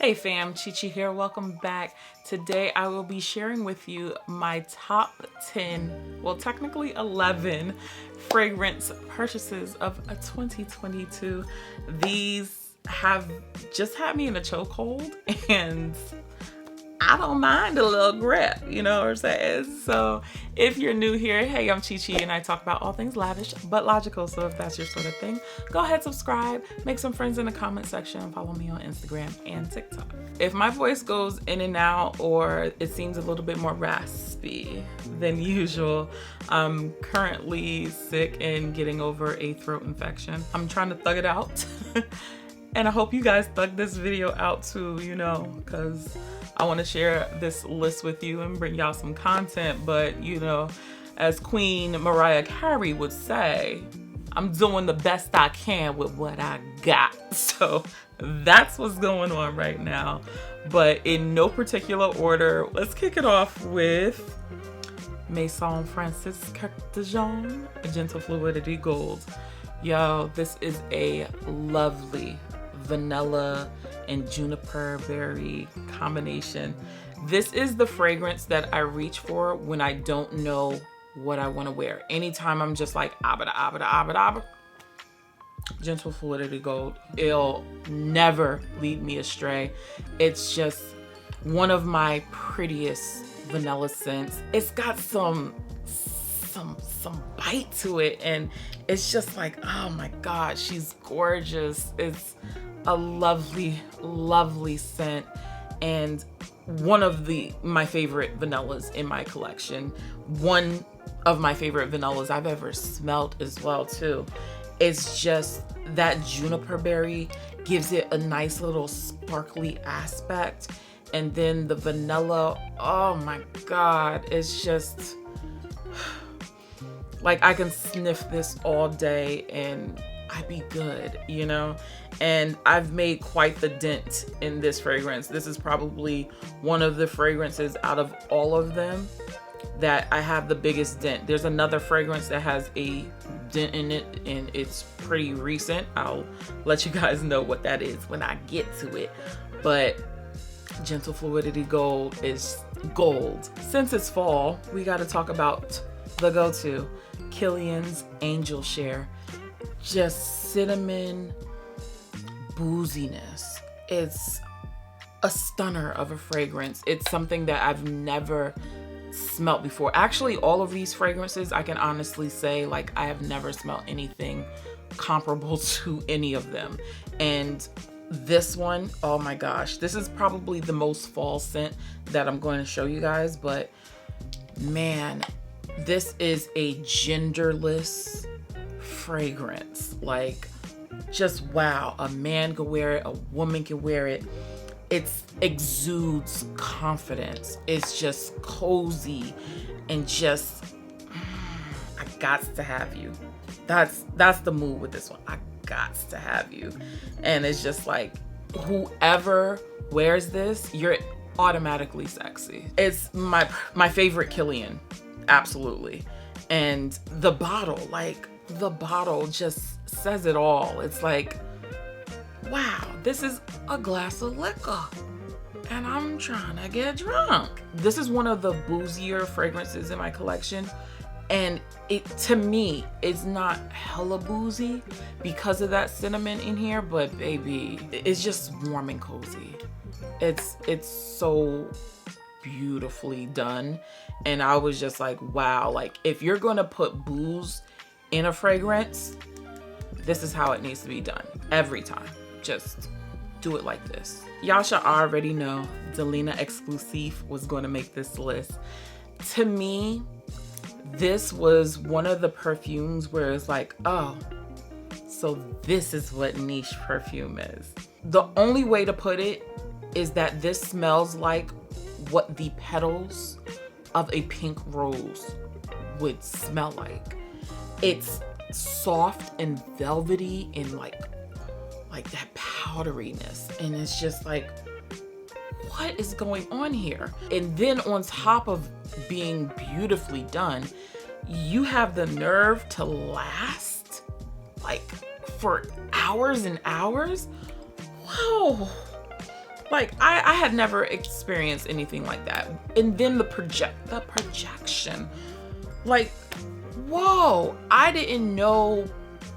Hey fam, Chichi here, welcome back. Today I will be sharing with you my top 10, well technically 11 fragrance purchases of 2022. These have just had me in a chokehold and I don't mind a little grip, you know what I'm saying? So if you're new here, hey, I'm Chichi and I talk about all things lavish but logical. So if that's your sort of thing, go ahead, subscribe, make some friends in the comment section, and follow me on Instagram and TikTok. If my voice goes in and out or it seems a little bit more raspy than usual, I'm currently sick and getting over a throat infection. I'm trying to thug it out. And I hope you guys thug this video out too, you know, because I want to share this list with you and bring y'all some content. But, you know, as Queen Mariah Carey would say, I'm doing the best I can with what I got. So that's what's going on right now. But in no particular order, let's kick it off with Maison Francis Kurkdjian Gentle Fluidity Gold. Yo, this is a lovely vanilla and juniper berry combination. This is the fragrance that I reach for when I don't know what I want to wear. Anytime I'm just like abada abada abada abada, Gentle Fluidity Gold, it'll never lead me astray. It's just one of my prettiest vanilla scents. It's got some bite to it and it's just like, oh my god, she's gorgeous. It's a lovely scent and one of my favorite vanillas in my collection. One of my favorite vanillas I've ever smelled as well too. It's just that juniper berry gives it a nice little sparkly aspect, and then the vanilla, oh my god, it's just like I can sniff this all day and I'd be good, you know? And I've made quite the dent in this fragrance. This is probably one of the fragrances out of all of them that I have the biggest dent. There's another fragrance that has a dent in it and it's pretty recent. I'll let you guys know what that is when I get to it. But Gentle Fluidity Gold is gold. Since it's fall, we got to talk about the go-to, Kilian's Angel Share. Just cinnamon booziness. It's a stunner of a fragrance. It's something that I've never smelt before. Actually, all of these fragrances, I can honestly say, like, I have never smelled anything comparable to any of them. And this one, oh my gosh, this is probably the most fall scent that I'm going to show you guys, but man, this is a genderless fragrance. Like, just wow, a man can wear it, a woman can wear it. It exudes confidence. It's just cozy and just I got to have you. That's the mood with this one. I got to have you. And it's just like, whoever wears this, you're automatically sexy. It's my favorite Kilian, absolutely. And the bottle, like, the bottle just says it all. It's like, wow, this is a glass of liquor and I'm trying to get drunk. This is one of the boozier fragrances in my collection, and it, to me, it's not hella boozy because of that cinnamon in here, but baby, it's just warm and cozy. It's so beautifully done, and I was just like, wow, like, if you're gonna put booze in a fragrance, this is how it needs to be done every time. Just do it like this. Y'all should already know Delina Exclusif was going to make this list. To me, this was one of the perfumes where it's like, oh, so this is what niche perfume is. The only way to put it is that this smells like what the petals of a pink rose would smell like. It's soft and velvety and like that powderiness, and it's just like, what is going on here? And then on top of being beautifully done, you have the nerve to last like for hours and hours. Whoa, Like I had never experienced anything like that. And then the projection, like, whoa, I didn't know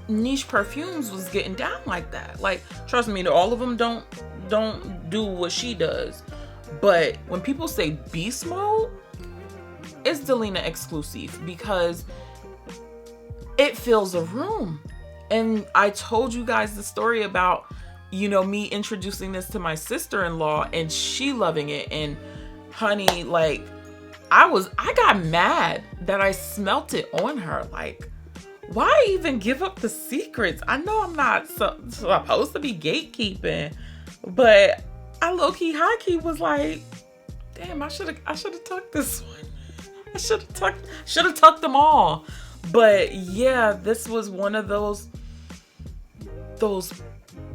Niche Perfumes was getting down like that. Like, trust me, all of them don't do what she does. But when people say beast mode, it's Delina Exclusif, because it fills a room. And I told you guys the story about, you know, me introducing this to my sister-in-law and she loving it. And honey, like, I got mad that I smelt it on her. Like, why even give up the secrets? I know I'm not supposed to be gatekeeping, but I low-key, high-key was like, damn, I should have tucked this one. I should have tucked them all. But yeah, this was one of those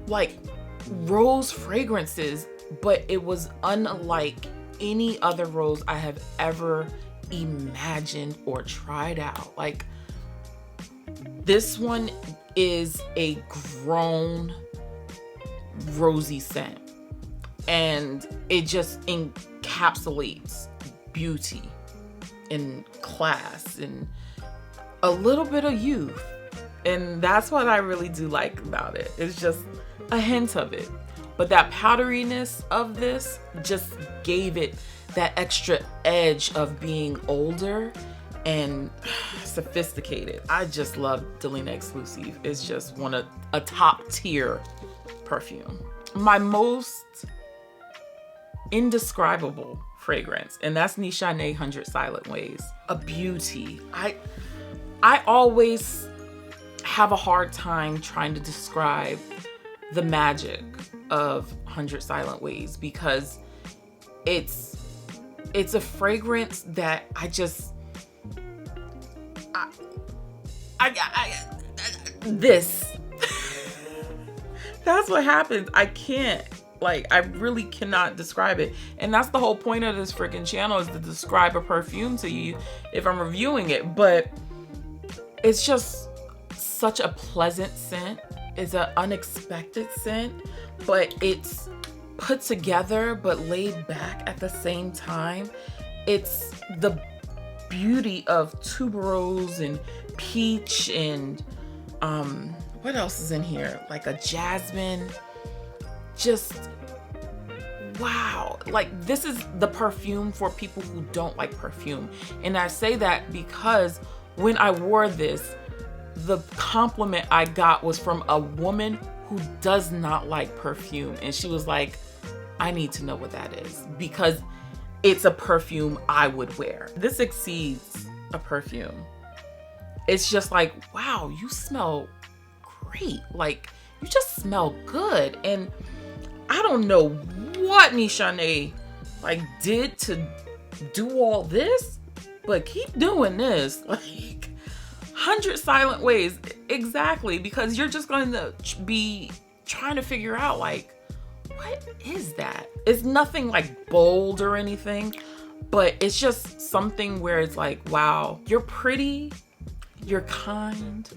like rose fragrances, but it was unlike any other rose I have ever imagined or tried out. Like, this one is a grown rosy scent, and it just encapsulates beauty and class and a little bit of youth. And that's what I really do like about it. It's just a hint of it. But that powderiness of this just gave it that extra edge of being older and sophisticated. I just love Delina Exclusif. It's just a top tier perfume. My most indescribable fragrance, and that's Nishane 100 Silent Ways. A beauty. I always have a hard time trying to describe the magic of 100 Silent Ways, because it's a fragrance that this that's what happens. I can't, like, I really cannot describe it. And that's the whole point of this freaking channel, is to describe a perfume to you if I'm reviewing it. But it's just such a pleasant scent. It's an unexpected scent, but it's put together but laid back at the same time. It's the beauty of tuberose and peach and what else is in here? Like a jasmine. Just wow. Like, this is the perfume for people who don't like perfume. And I say that because when I wore this, the compliment I got was from a woman who does not like perfume. And she was like, I need to know what that is, because it's a perfume I would wear. This exceeds a perfume. It's just like, wow, you smell great. Like, you just smell good. And I don't know what Nishane like did to do all this, but keep doing this. Like, 100 Silent Ways, exactly, because you're just going to be trying to figure out, like, what is that? It's nothing like bold or anything, but it's just something where it's like, wow, you're pretty, you're kind,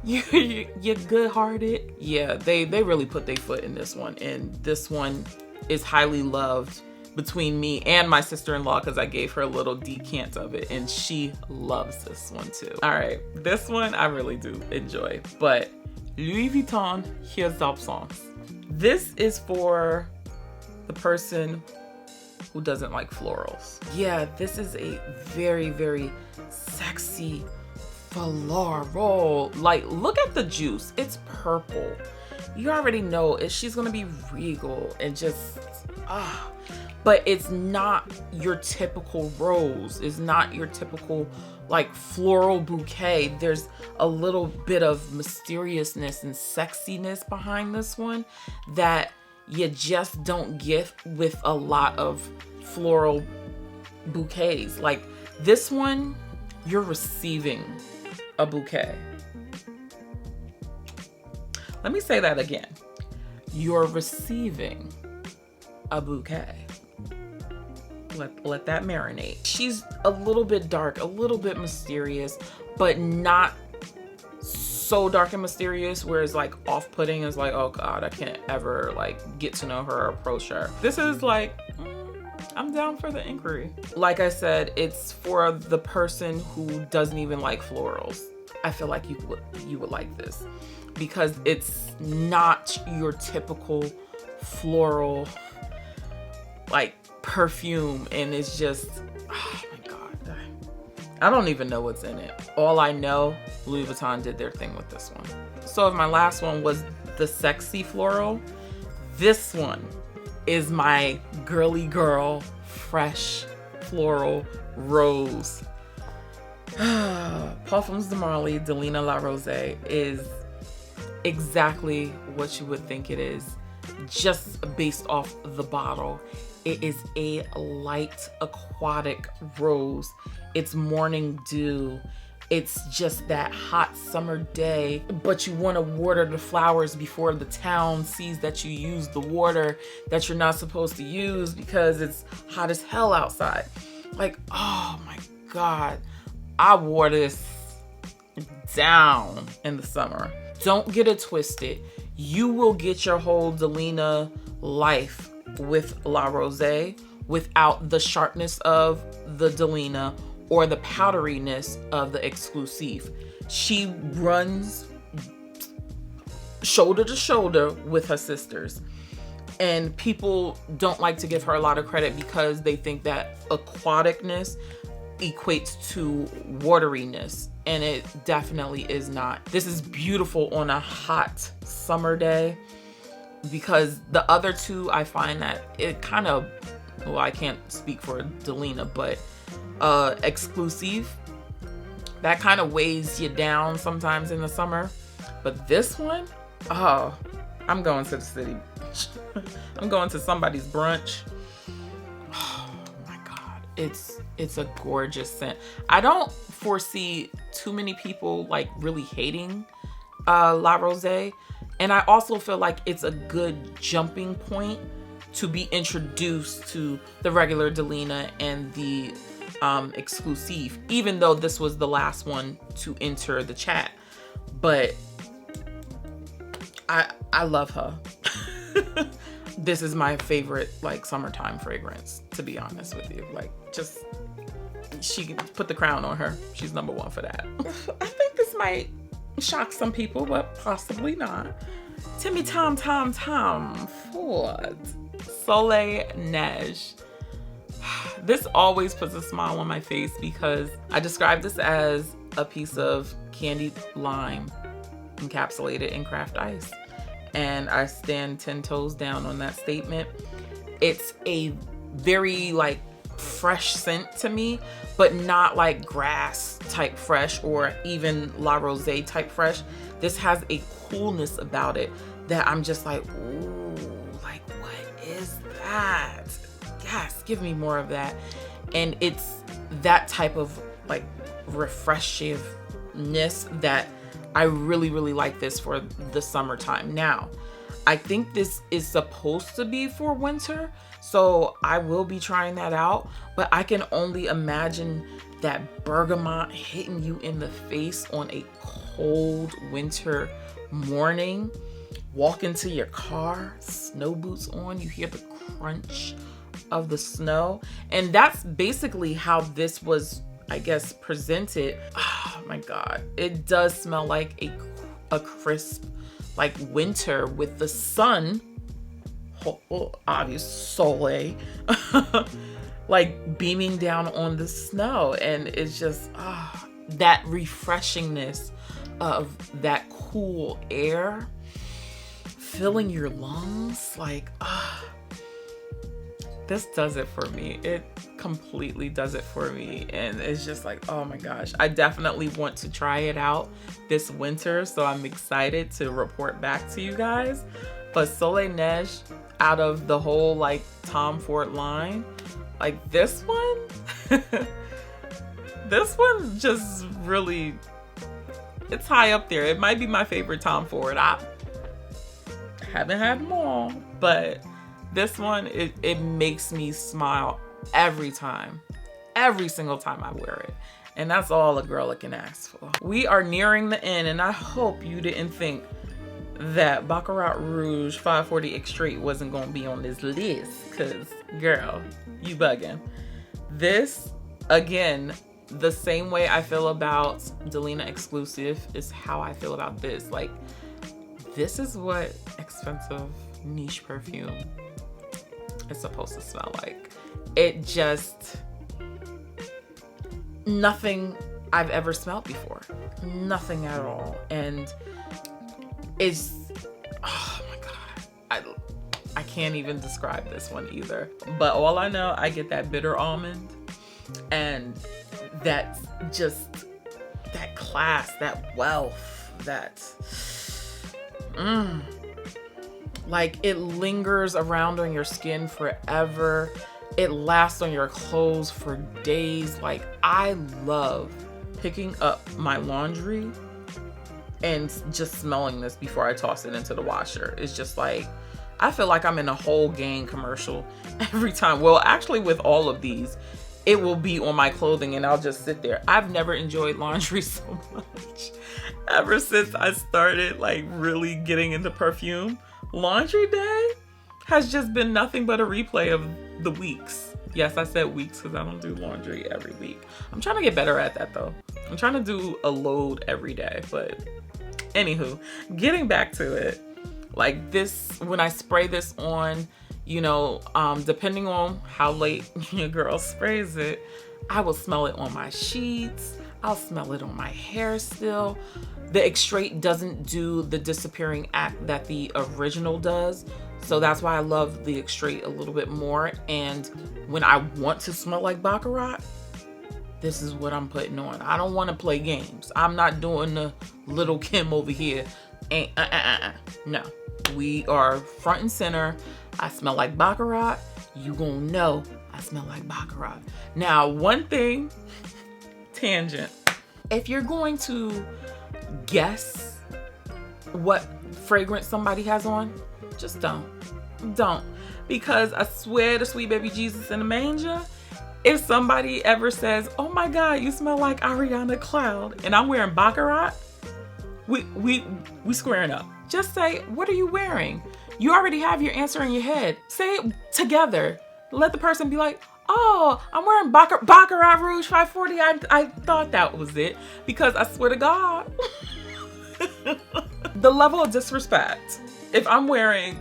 you're good-hearted. Yeah, they really put their foot in this one, and this one is highly loved between me and my sister-in-law, because I gave her a little decant of it, and she loves this one too. All right, this one I really do enjoy, but Louis Vuitton Heures d'Absence. This is for the person who doesn't like florals. Yeah, this is a very, very sexy floral. Like, look at the juice. It's purple. You already know she's gonna be regal and just but it's not your typical rose. It's not your typical like floral bouquet. There's a little bit of mysteriousness and sexiness behind this one that you just don't get with a lot of floral bouquets. Like, this one, you're receiving a bouquet. Let me say that again. You're receiving a bouquet. Let that marinate. She's a little bit dark, a little bit mysterious, but not so dark and mysterious where it's like off-putting. It's like, oh God, I can't ever like get to know her or approach her. This is like, I'm down for the inquiry. Like I said, it's for the person who doesn't even like florals. I feel like you would like this because it's not your typical floral like perfume, and it's just, oh my God, I don't even know what's in it. All I know, Louis Vuitton did their thing with this one. So if my last one was the sexy floral, this one is my girly girl fresh floral rose. Parfums de Marly Delina La Rosee is exactly what you would think it is, just based off the bottle. It is a light aquatic rose. It's morning dew. It's just that hot summer day, but you want to water the flowers before the town sees that you use the water that you're not supposed to use because it's hot as hell outside. Like, oh my God, I wore this down in the summer. Don't get it twisted. You will get your whole Delina life with La Rosee without the sharpness of the Delina or the powderiness of the Exclusif. She runs shoulder to shoulder with her sisters. And people don't like to give her a lot of credit because they think that aquaticness equates to wateriness, and it definitely is not. This is beautiful on a hot summer day because the other two, I find that it kind of, well, I can't speak for Delina, but Exclusif, that kind of weighs you down sometimes in the summer. But this one, oh, I'm going to the city. I'm going to somebody's brunch. Oh my God, it's a gorgeous scent. I don't foresee too many people like really hating La Rosee, and I also feel like it's a good jumping point to be introduced to the regular Delina and the Exclusif, even though this was the last one to enter the chat. But I love her. This is my favorite like summertime fragrance, to be honest with you. Like, just, she can put the crown on her. She's number one for that. I think this might shock some people, but possibly not. Timmy Tom Ford Soleil Neige. This always puts a smile on my face because I describe this as a piece of candied lime encapsulated in craft ice. And I stand 10 toes down on that statement. It's a very like fresh scent to me, but not like grass type fresh or even La Rosee type fresh. This has a coolness about it that I'm just like, ooh, like what is that? Yes, give me more of that. And it's that type of like refreshiveness that I really, really like this for the summertime. Now, I think this is supposed to be for winter, so I will be trying that out, but I can only imagine that bergamot hitting you in the face on a cold winter morning. Walk into your car, snow boots on, you hear the crunch of the snow. And that's basically how this was, I guess, presented. Oh my God. It does smell like a crisp, like winter with the sun, obvious Soleil, like beaming down on the snow. And it's just, that refreshingness of that cool air filling your lungs. Like, this does it for me. It completely does it for me. And it's just like, oh my gosh, I definitely want to try it out this winter. So I'm excited to report back to you guys. But Soleil Neige, out of the whole like Tom Ford line, like this one, this one just really, it's high up there. It might be my favorite Tom Ford. I haven't had them all, but this one, it makes me smile every time, every single time I wear it. And that's all a girl can ask for. We are nearing the end, and I hope you didn't think that Baccarat Rouge 540 Extrait wasn't gonna be on this list, cause girl, you bugging. This, again, the same way I feel about Delina Exclusif is how I feel about this. Like, this is what expensive niche perfume is supposed to smell like. It just, nothing I've ever smelled before. Nothing at all. And it's, oh my God. I can't even describe this one either. But all I know, I get that bitter almond and that's just that class, that wealth, that, like it lingers around on your skin forever. It lasts on your clothes for days. Like, I love picking up my laundry and just smelling this before I toss it into the washer. It's just like, I feel like I'm in a whole gang commercial every time. Well, actually with all of these, it will be on my clothing and I'll just sit there. I've never enjoyed laundry so much. Ever since I started like really getting into perfume, laundry day has just been nothing but a replay of the weeks. Yes, I said weeks because I don't do laundry every week. I'm trying to get better at that though. I'm trying to do a load every day, but anywho, getting back to it, like this, when I spray this on, you know, depending on how late your girl sprays it, I will smell it on my sheets. I'll smell it on my hair still. The Extrait doesn't do the disappearing act that the original does. So that's why I love the Extrait a little bit more. And when I want to smell like Baccarat, this is what I'm putting on. I don't want to play games. I'm not doing the little Kim over here. And no, we are front and center. I smell like Baccarat. You gonna know I smell like Baccarat. Now, one thing, tangent. If you're going to guess what fragrance somebody has on, just don't. Because I swear to sweet baby Jesus in the manger, if somebody ever says, oh my God, you smell like Oriana Cloud, and I'm wearing Baccarat, we squaring up. Just say, what are you wearing? You already have your answer in your head. Say it together. Let the person be like, oh, I'm wearing Baccarat Rouge 540. I thought that was it. Because I swear to God, the level of disrespect. If I'm wearing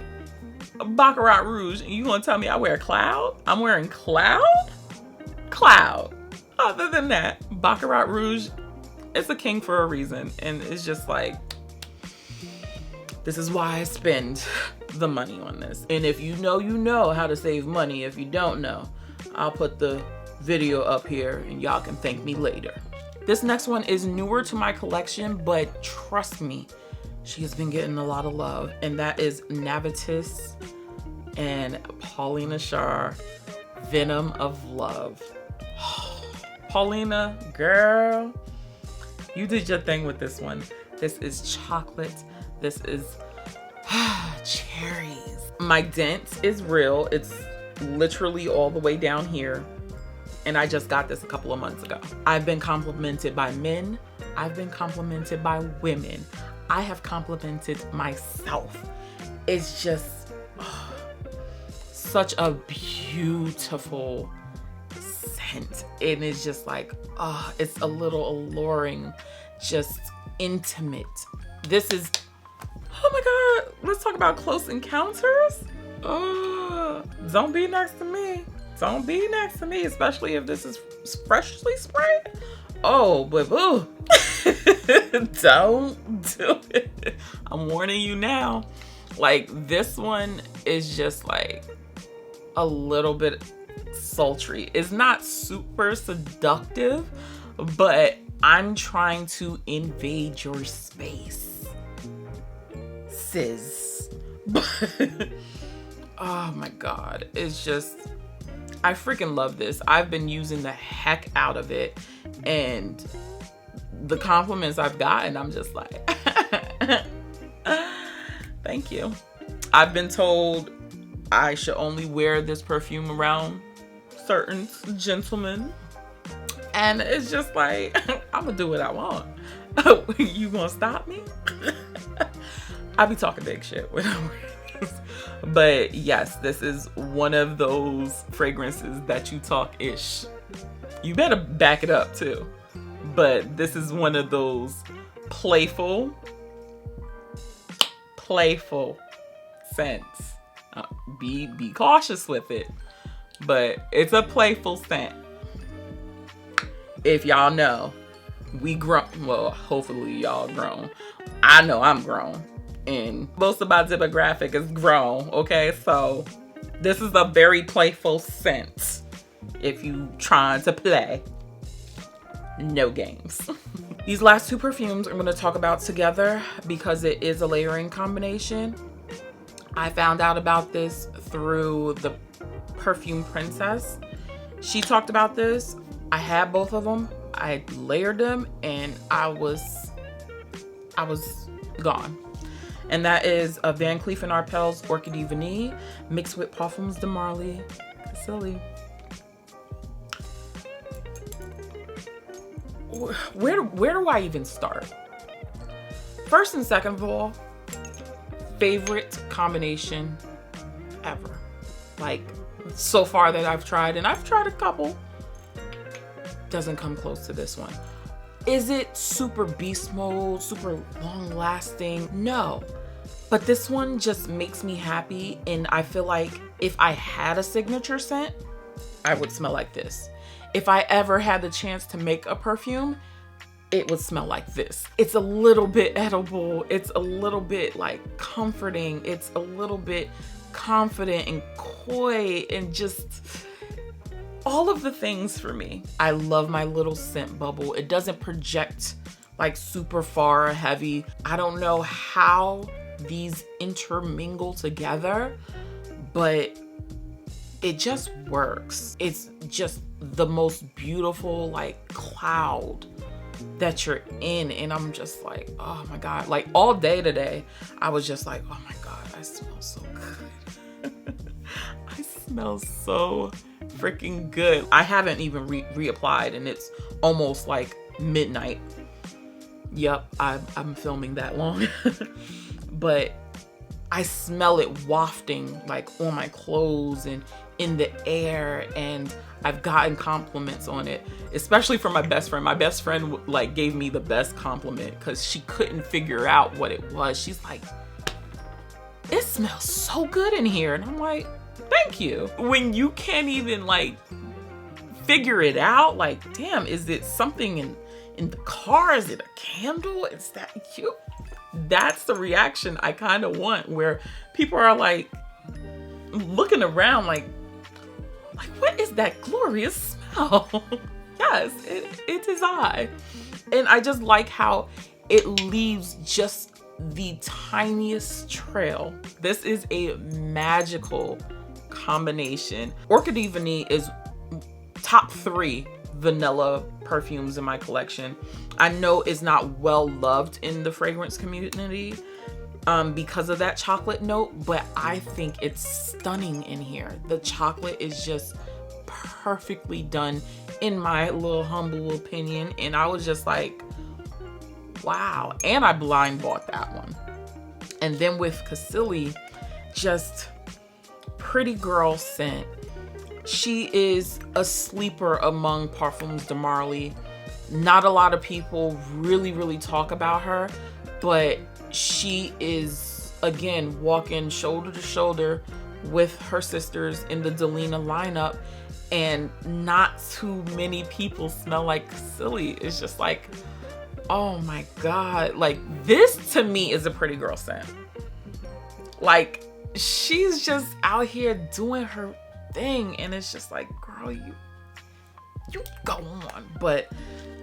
Baccarat Rouge and you gonna tell me I wear Cloud? I'm wearing Cloud? Cloud. Other than that, Baccarat Rouge is a king for a reason. And it's just like, this is why I spend the money on this. And if you know how to save money. If you don't know, I'll put the video up here and y'all can thank me later. This next one is newer to my collection, but trust me, she has been getting a lot of love. And that is Navitus and Paulina Schar, Venom of Love. Paulina, girl, you did your thing with this one. This is chocolate. This is cherries. My dent is real. It's literally all the way down here. And I just got this a couple of months ago. I've been complimented by men. I've been complimented by women. I have complimented myself. It's just such a beautiful scent. And it's just like, it's a little alluring, just intimate. This is, oh my God, let's talk about close encounters. Don't be next to me. Don't be next to me, especially if this is freshly sprayed. Oh, but boo. Don't do it. I'm warning you now. Like, this one is just like a little bit sultry. It's not super seductive, but I'm trying to invade your space. Sis. Oh my God. It's just, I freaking love this. I've been using the heck out of it. And the compliments I've gotten, I'm just like, thank you. I've been told I should only wear this perfume around certain gentlemen. And it's just like, I'm gonna do what I want. You gonna stop me? I be talking big shit when I wear this. But yes, this is one of those fragrances that you talk ish. You better back it up too. But this is one of those playful scents. Be cautious with it, but it's a playful scent. If y'all know, we grown. Well, hopefully y'all grown. I know I'm grown, and most of my demographic is grown. Okay, so this is a very playful scent. If you trying to play, no games. These last two perfumes I'm going to talk about together because it is a layering combination. I found out about this through the Perfume Princess. She talked about this. I had both of them. I layered them and I was gone. And that is a Van Cleef & Arpels Orchidee Vanille mixed with Parfums de Marly Cassili. Where do I even start? First and second of all, favorite combination ever. Like, so far that I've tried, and I've tried a couple, doesn't come close to this one. Is it super beast mode, super long lasting? No. But this one just makes me happy, and I feel like if I had a signature scent, I would smell like this. If I ever had the chance to make a perfume, it would smell like this. It's a little bit edible. It's a little bit like comforting. It's a little bit confident and coy and just all of the things for me. I love my little scent bubble. It doesn't project like super far or heavy. I don't know how these intermingle together, but it just works. It's just the most beautiful like cloud that you're in, and I'm just like, oh my God. Like all day today, I was just like, oh my God, I smell so good. I smell so freaking good. I haven't even reapplied and it's almost like midnight. Yep, I'm filming that long. But I smell it wafting like on my clothes and in the air, and I've gotten compliments on it, especially from my best friend. My best friend like gave me the best compliment because she couldn't figure out what it was. She's like, it smells so good in here. And I'm like, thank you. When you can't even like figure it out, like, damn, is it something in the car? Is it a candle? Is that you? That's the reaction I kind of want, where people are like looking around like what is that glorious smell? Yes, it is I. And I just like how it leaves just the tiniest trail. This is a magical combination. Orchidee Vanille is top 3 vanilla perfumes in my collection. I know it's not well loved in the fragrance community because of that chocolate note, but I think it's stunning in here. The chocolate is just perfectly done in my little humble opinion, and I was just like, wow. And I blind bought that one. And then with Cassili, just pretty girl scent. She is a sleeper among Parfums de Marly. Not a lot of people really talk about her, but she is, again, walking shoulder to shoulder with her sisters in the Delina lineup, and not too many people smell like Cassili. It's just like, oh my God. Like, this to me is a pretty girl scent. Like, she's just out here doing her thing, and it's just like, girl, you go on. But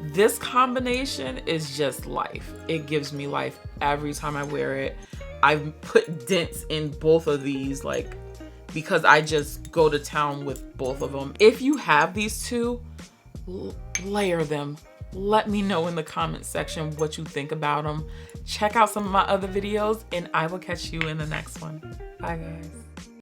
this combination is just life. It gives me life every time I wear it. I've put dents in both of these, like, because I just go to town with both of them. If you have these two, layer them. Let me know in the comment section what you think about them. Check out some of my other videos, and I will catch you in the next one. Bye, guys.